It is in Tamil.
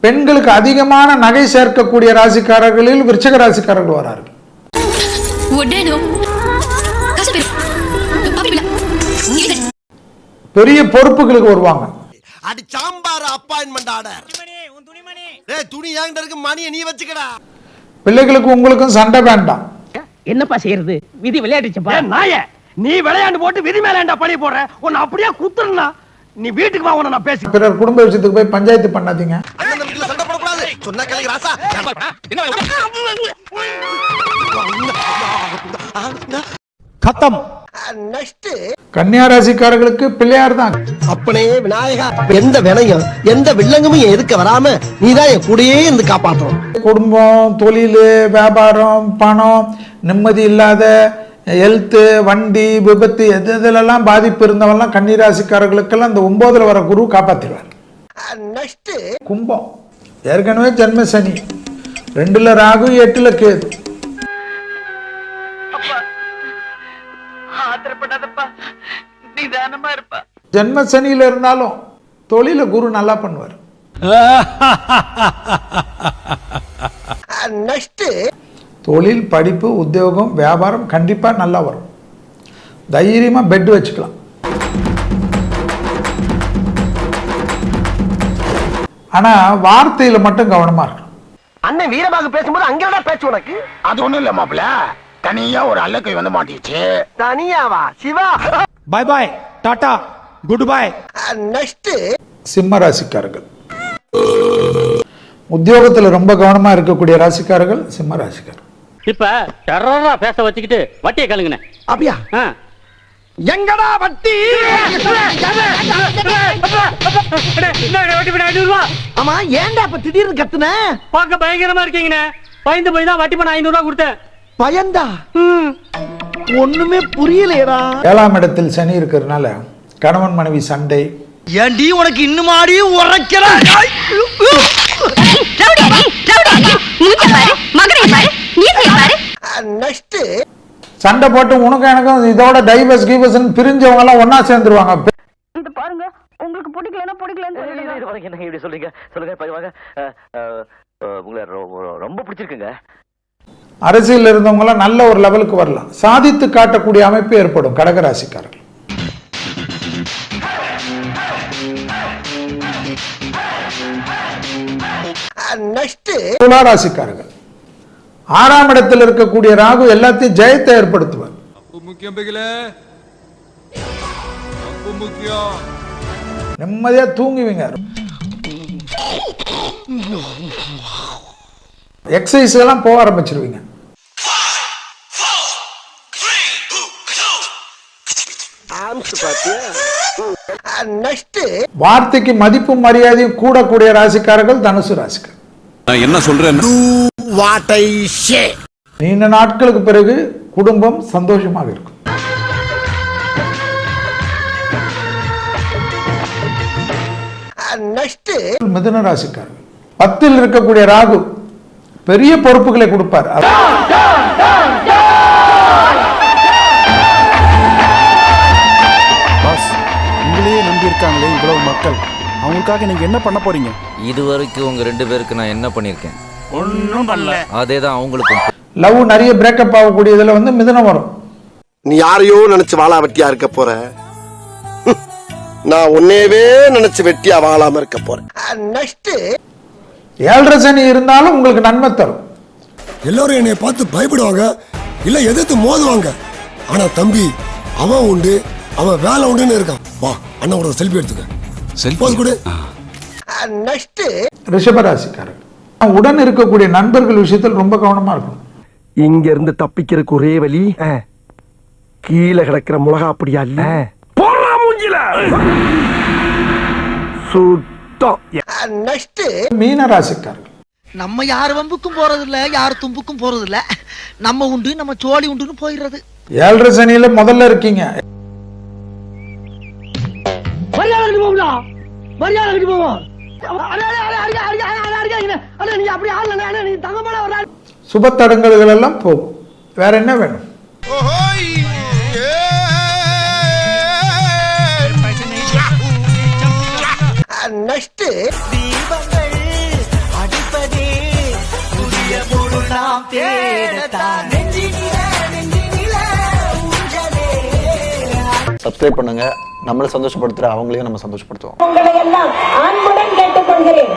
பெண்களுக்கு அதிகமான நகை சேர்க்கக்கூடிய ராசிக்காரர்களில் விருச்சிக ராசிக்காரர்கள் வரார்கள். பெரிய பொறுப்புகளுக்கு வருவாங்க. அடி சாம்பார் அப்பாயின்மென்ட் ஆர்டர். டேய் துணி ஏங்கட இருக்கு மணியை நீ வச்சுக்கடா. பிள்ளைகளுக்கு உங்களுக்கும் சண்டை வேண்டாம். என்னப்பா செய்யறது? விதி விளையாடுச்சப்பா. நாயே நீ விளையாண்டு போட்டு விதி மேலேண்டா பழி போடுற. உன்னை அப்படியே குத்துறனா நீ வீட்டுக்கு வா, உன்னை நான் பேசி. பிறர் குடும்ப விஷயத்துக்கு போய் பஞ்சாயத்து பண்ணாதீங்க. அண்ணன் தம்பிக்குள்ள சண்டை போட கூடாது. சொன்னா கேளுங்க ராசா. खत्म. நெக்ஸ்ட் கன்னியா ராசிக்காரர்களுக்கு பிள்ளையார் தான். அப்பனே விநாயகா, எந்த வினையும் எந்த வில்லங்கமும் எதுக்க வராம நீதான் என் கூடயே இருந்து காப்பாத்தணும். குடும்பம், தொழில், வியாபாரம், பணம், நிம்மதி இல்லாத ஹெல்த்து, வண்டி விபத்து, எதுலெல்லாம் பாதிப்பு இருந்தவெல்லாம் கன்னிராசிக்காரர்களுக்கெல்லாம் இந்த 9ல் வர குரு காப்பாற்றிடுவார். நெக்ஸ்ட் கும்பம் ஏற்கனவே ஜென்ம சனி, 2ல் ராகு, 8ல் கேது. ஜென்ம சனியில இருந்தாலும் தொழில குரு நல்லா பண்ணுவார். நெக்ஸ்ட் தொழில், படிப்பு, உத்தியோகம், வியாபாரம் கண்டிப்பா நல்லா வரும். தைரியமா பெட் வச்சுக்கலாம். ஆனா வார்த்தையில மட்டும் கவனமா இருக்கணும். அண்ணன் வீரபாகு பேசும்போது அங்கேடா பேச்சு உனக்கு? அது ஒண்ணும் இல்ல மாப்ள, தனியா ஒரு அல்லக்கை வந்து மாட்டிச்சு. தனியாவா Siva? Bye bye, ta-ta, goodbye. Next சிம்ம ராசிக்காரர்கள். உத்தியோகத்துல ரொம்ப கவனமா இருக்கக்கூடிய ராசிக்காரர்கள் சிம்ம ராசிக்காரர்கள். இப்ப டெரரா பேச வச்சுக்கிட்டு வட்டியை கழுங்குனே. அப்படியா? எங்கடா வட்டி? ஆமா ஏன்டா இப்ப திடீர்னு கத்துன? பார்க்க பயங்கரமா இருக்கீங்கண்ணே. பயந்து போய் தான் வட்டி பண்ண 500 ரூபா கொடுத்தேன். பயந்தா? ஒண்ணுமே புரியலையடா. 7ஆம் இடத்தில் சனி இருக்கிறதுனால கணவன் மனைவி சண்டை. ஏண்டி உனக்கு இன்னுமாடி உரைக்கிற? நெக்ஸ்ட் சண்டை போட்டு உனக்கும் எனக்கும் இதோட டைவர்ஸ் கீவர்ஸ் பிரிஞ்சவங்க எல்லாம் ஒன்னா சேர்ந்துருவாங்க. பாருங்க, உங்களுக்கு பிடிக்கலன்னா பிடிக்கலன்னு இப்படி சொல்றீங்க. சொல்லுங்க பதிவாக உங்களை ரொம்ப பிடிச்சிருக்குங்க. அரசியல் இருந்தவங்க எல்லாம் நல்ல ஒரு லெவலுக்கு வரலாம். சாதித்து காட்டக்கூடிய அமைப்பு ஏற்படும் கடகராசிக்காரர்கள். நெக்ஸ்ட் துலா ராசிக்காரர்கள். 6ஆம் இடத்தில் இருக்கக்கூடிய ராகு எல்லாத்தையும் ஜெயத்தை ஏற்படுத்துவார். நிம்மதியா தூங்குவீங்க. எக்ஸசைஸ் எல்லாம் போக ஆரம்பிச்சிருவீங்க. நெக்ஸ்ட் வார்த்தைக்கு மதிப்பும் மரியாதையும் கூடக்கூடிய ராசிக்காரர்கள் தனுசு ராசிக்காரர்கள். என்ன சொல்றேன்? நீண்ட நாட்களுக்கு பிறகு குடும்பம் சந்தோஷமாக இருக்கும். நெக்ஸ்ட் மிதுன ராசிக்காரர்கள். 10ல் இருக்கக்கூடிய ராகு பெரிய பொறுப்புகளை கொடுப்பார். உங்களையே நம்பி இருக்காங்களே இவ்வளவு மக்கள், அவங்களுக்காக நீங்க என்ன பண்ண போறீங்க? இதுவரைக்கும் உங்க 2 பேருக்கு நான் என்ன பண்ணிருக்கேன்? ஒண்ணும் பண்ணல. அதேதான் அவங்களுக்கும். லவ் நிறைய பிரேக்கப் ஆகக்கூடியதுல மிதுனம் வரும். நீ யாரையோ நினைச்சு வாழா வெட்டியா இருக்க போற. நான் உன்னையவே நினைச்சு வெட்டியா வாழாம இருக்க போறேன். நெக்ஸ்ட் 7.5 சனி இருந்தாலும் உங்களுக்கு நன்மை தரும். எல்லாரும் என்னை பார்த்து பயப்படுவாங்க, இல்ல எதிர்த்து மோதுவாங்க. ஆனா தம்பி அவன் உண்டு, அவன் வேலை உண்டுன்னு இருக்கான். வா அண்ணன் கூட செல்ஃபி எடுத்துக்க. செல்ஃபி கூட. நெக்ஸ்ட் ரிஷபராசிக்காரர்கள். உடன் இருக்கக்கூடிய நண்பர்கள் விஷயத்தில் ரொம்ப கவனமா இருக்கணும். இங்க இருந்து தப்பிக்கிறதுக்கு ஒரே வழி கீழே கிடக்கிற மிளகா அப்படியா இல்ல போறா மூஞ்சில சுத்தம். நெக்ஸ்ட் மீன ராசிக்காரர்கள். நம்ம யார் வம்புக்கும் போறது இல்ல, யார் தும்புக்கும் போறது இல்ல. நம்ம உண்டு, நம்ம சோழி உண்டுன்னு போயிடுறது. 7.5 சனியில முதல்ல இருக்கீங்க. மரியாதை போகுதா? மரியாதை போவோம். சுப தடங்கல்கள் எல்லாம் போகும். வேற என்ன வேணும்? நெக்ஸ்ட் சப்ஸ்கிரைப் பண்ணுங்க. நம்மளை சந்தோஷப்படுத்துற அவங்களையும் நம்ம சந்தோஷப்படுத்துவோம். உங்களை எல்லாம் அன்புடன் கேட்டுக்கொள்கிறேன்.